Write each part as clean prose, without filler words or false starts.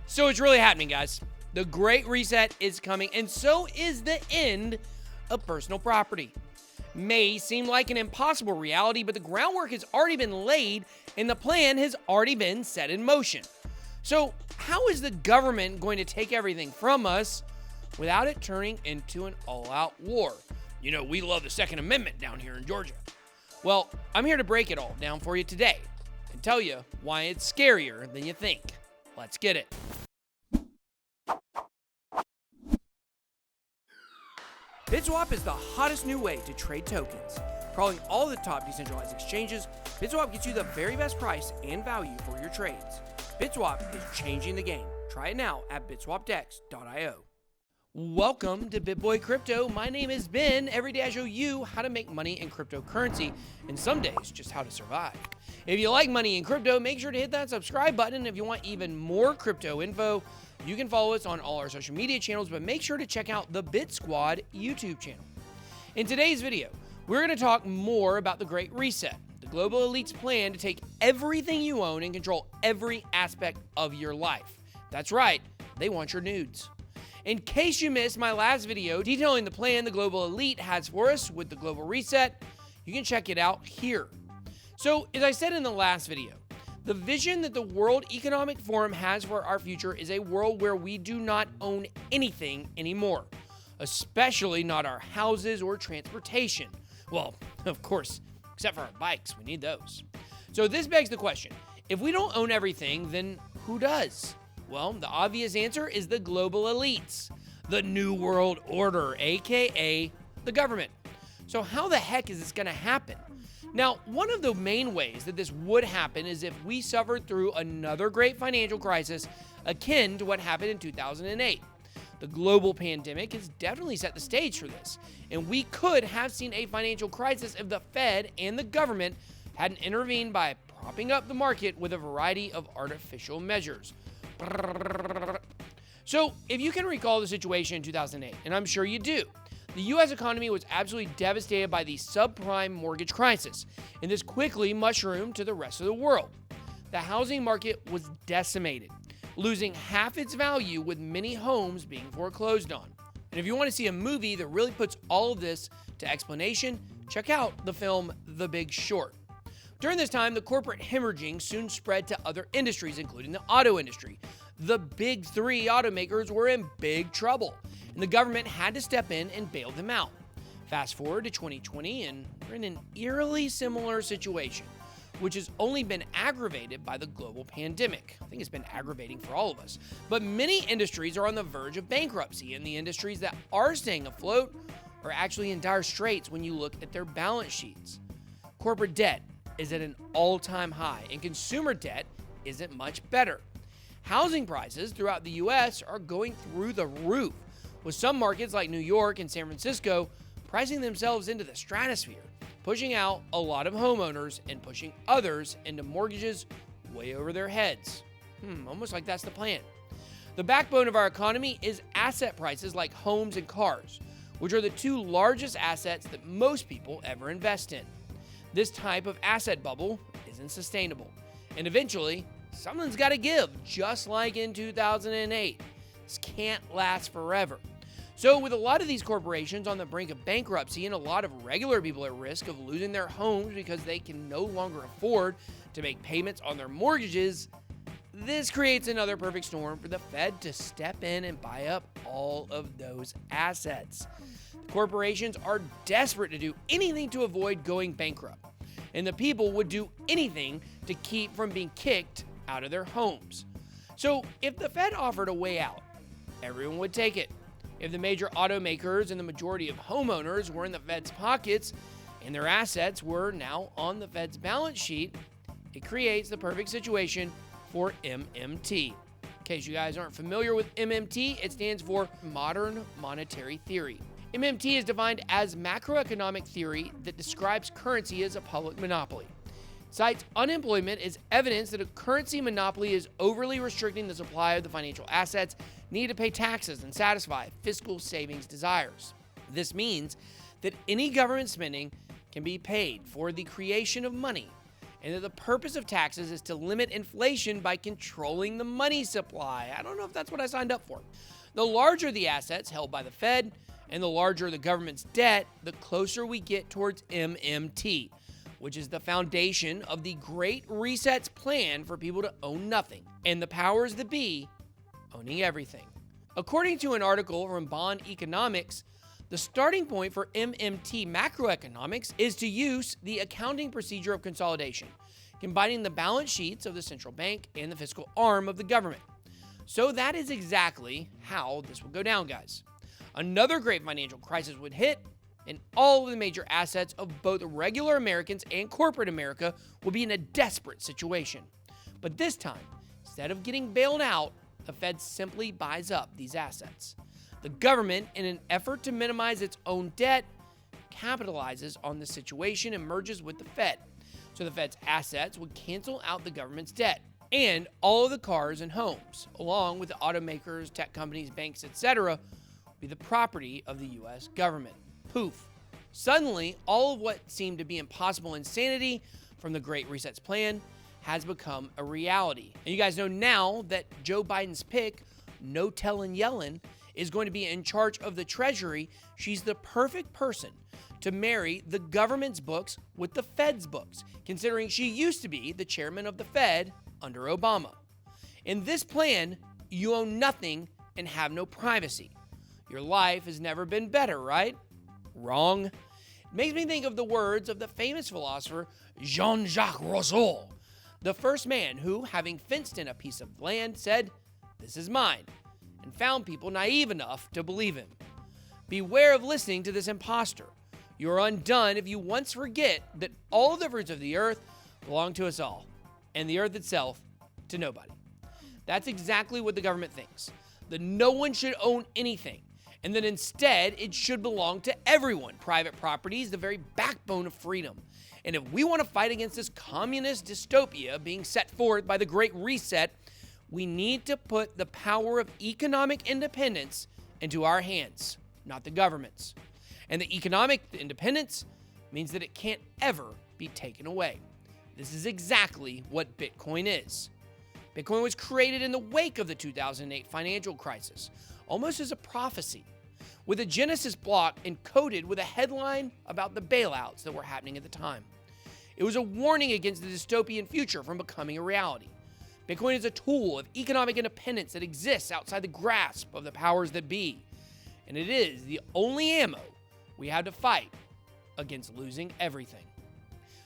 So it's really happening, guys. The Great Reset is coming, and so is the end of personal property. May seem like an impossible reality, but the groundwork has already been laid and the plan has already been set in motion. So, how is the government going to take everything from us without it turning into an all-out war? You know, we love the Second Amendment down here in Georgia. Well, I'm here to break it all down for you today and tell you why it's scarier than you think. Let's get it. BitSwap is the hottest new way to trade tokens. Crawling all the top decentralized exchanges, BitSwap gets you the very best price and value for your trades. BitSwap is changing the game. Try it now at bitswapdex.io. Welcome to BitBoy Crypto. My name is Ben. Every day I show you how to make money in cryptocurrency, and some days just how to survive. If you like money in crypto, make sure to hit that subscribe button. If you want even more crypto info, you can follow us on all our social media channels, but make sure to check out the Bit Squad YouTube channel. In today's video, we're going to talk more about the Great Reset, the global elite's plan to take everything you own and control every aspect of your life. That's right, they want your nudes. In case you missed my last video detailing the plan the global elite has for us with the Global Reset, you can check it out here. So, as I said in the last video, the vision that the World Economic Forum has for our future is a world where we do not own anything anymore, especially not our houses or transportation. Well, of course, except for our bikes, we need those. So this begs the question, if we don't own everything, then who does? Well, the obvious answer is the global elites, the New World Order, aka the government. So how the heck is this going to happen? Now, one of the main ways that this would happen is if we suffered through another great financial crisis akin to what happened in 2008. The global pandemic has definitely set the stage for this, and we could have seen a financial crisis if the Fed and the government hadn't intervened by propping up the market with a variety of artificial measures. So, if you can recall the situation in 2008, and I'm sure you do, the U.S. economy was absolutely devastated by the subprime mortgage crisis, and this quickly mushroomed to the rest of the world. The housing market was decimated, losing half its value with many homes being foreclosed on. And if you want to see a movie that really puts all of this to explanation, check out the film The Big Short. During this time, the corporate hemorrhaging soon spread to other industries, including the auto industry. The big three automakers were in big trouble, and the government had to step in and bail them out. Fast forward to 2020, and we're in an eerily similar situation, which has only been aggravated by the global pandemic. I think it's been aggravating for all of us. But many industries are on the verge of bankruptcy, and the industries that are staying afloat are actually in dire straits when you look at their balance sheets. Corporate debt is at an all-time high, and consumer debt isn't much better. Housing prices throughout the U.S. are going through the roof, with some markets like New York and San Francisco pricing themselves into the stratosphere, pushing out a lot of homeowners and pushing others into mortgages way over their heads. Almost like that's the plan. The backbone of our economy is asset prices like homes and cars, which are the two largest assets that most people ever invest in. This type of asset bubble isn't sustainable, and eventually, something's got to give, just like in 2008. This can't last forever. So with a lot of these corporations on the brink of bankruptcy and a lot of regular people at risk of losing their homes because they can no longer afford to make payments on their mortgages, this creates another perfect storm for the Fed to step in and buy up all of those assets. The corporations are desperate to do anything to avoid going bankrupt, and the people would do anything to keep from being kicked out of their homes. So if the Fed offered a way out, everyone would take it. If the major automakers and the majority of homeowners were in the Fed's pockets and their assets were now on the Fed's balance sheet, it creates the perfect situation for MMT. In case you guys aren't familiar with MMT, it stands for Modern Monetary Theory. MMT is defined as macroeconomic theory that describes currency as a public monopoly. Cites unemployment as evidence that a currency monopoly is overly restricting the supply of the financial assets needed to pay taxes and satisfy fiscal savings desires. This means that any government spending can be paid for the creation of money, and that the purpose of taxes is to limit inflation by controlling the money supply. I don't know if that's what I signed up for. The larger the assets held by the Fed and the larger the government's debt, the closer we get towards MMT, which is the foundation of the Great Reset's plan for people to own nothing, and the powers that be owning everything. According to an article from Bond Economics, the starting point for MMT macroeconomics is to use the accounting procedure of consolidation, combining the balance sheets of the central bank and the fiscal arm of the government. So that is exactly how this will go down, guys. Another great financial crisis would hit, and all of the major assets of both regular Americans and corporate America will be in a desperate situation. But this time, instead of getting bailed out, the Fed simply buys up these assets. The government, in an effort to minimize its own debt, capitalizes on the situation and merges with the Fed. So the Fed's assets would cancel out the government's debt, and all of the cars and homes, along with the automakers, tech companies, banks, etc., will be the property of the U.S. government. Poof. Suddenly, all of what seemed to be impossible insanity from the Great Reset's plan has become a reality. And you guys know now that Joe Biden's pick, no tellin' Yellen, is going to be in charge of the Treasury. She's the perfect person to marry the government's books with the Fed's books, considering she used to be the chairman of the Fed under Obama. In this plan, you own nothing and have no privacy. Your life has never been better, right? Wrong. It makes me think of the words of the famous philosopher Jean-Jacques Rousseau, the first man who, having fenced in a piece of land, said, "This is mine," and found people naive enough to believe him. Beware of listening to this impostor. You are undone if you once forget that all the fruits of the earth belong to us all, and the earth itself to nobody. That's exactly what the government thinks, that no one should own anything, and that instead it should belong to everyone. Private property is the very backbone of freedom. And if we want to fight against this communist dystopia being set forth by the Great Reset, we need to put the power of economic independence into our hands, not the government's. And the economic independence means that it can't ever be taken away. This is exactly what Bitcoin is. Bitcoin was created in the wake of the 2008 financial crisis, almost as a prophecy, with a Genesis block encoded with a headline about the bailouts that were happening at the time. It was a warning against the dystopian future from becoming a reality. Bitcoin is a tool of economic independence that exists outside the grasp of the powers that be, and it is the only ammo we have to fight against losing everything.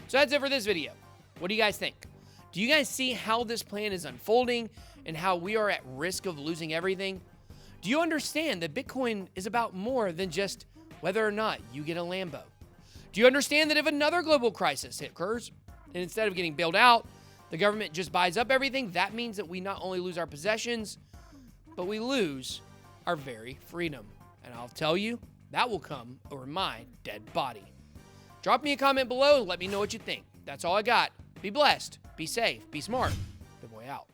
So that's it for this video. What do you guys think? Do you guys see how this plan is unfolding and how we are at risk of losing everything? Do you understand that Bitcoin is about more than just whether or not you get a Lambo? Do you understand that if another global crisis occurs, and instead of getting bailed out, the government just buys up everything, that means that we not only lose our possessions, but we lose our very freedom. And I'll tell you, that will come over my dead body. Drop me a comment below and let me know what you think. That's all I got. Be blessed, be safe, be smart. Big Boy out.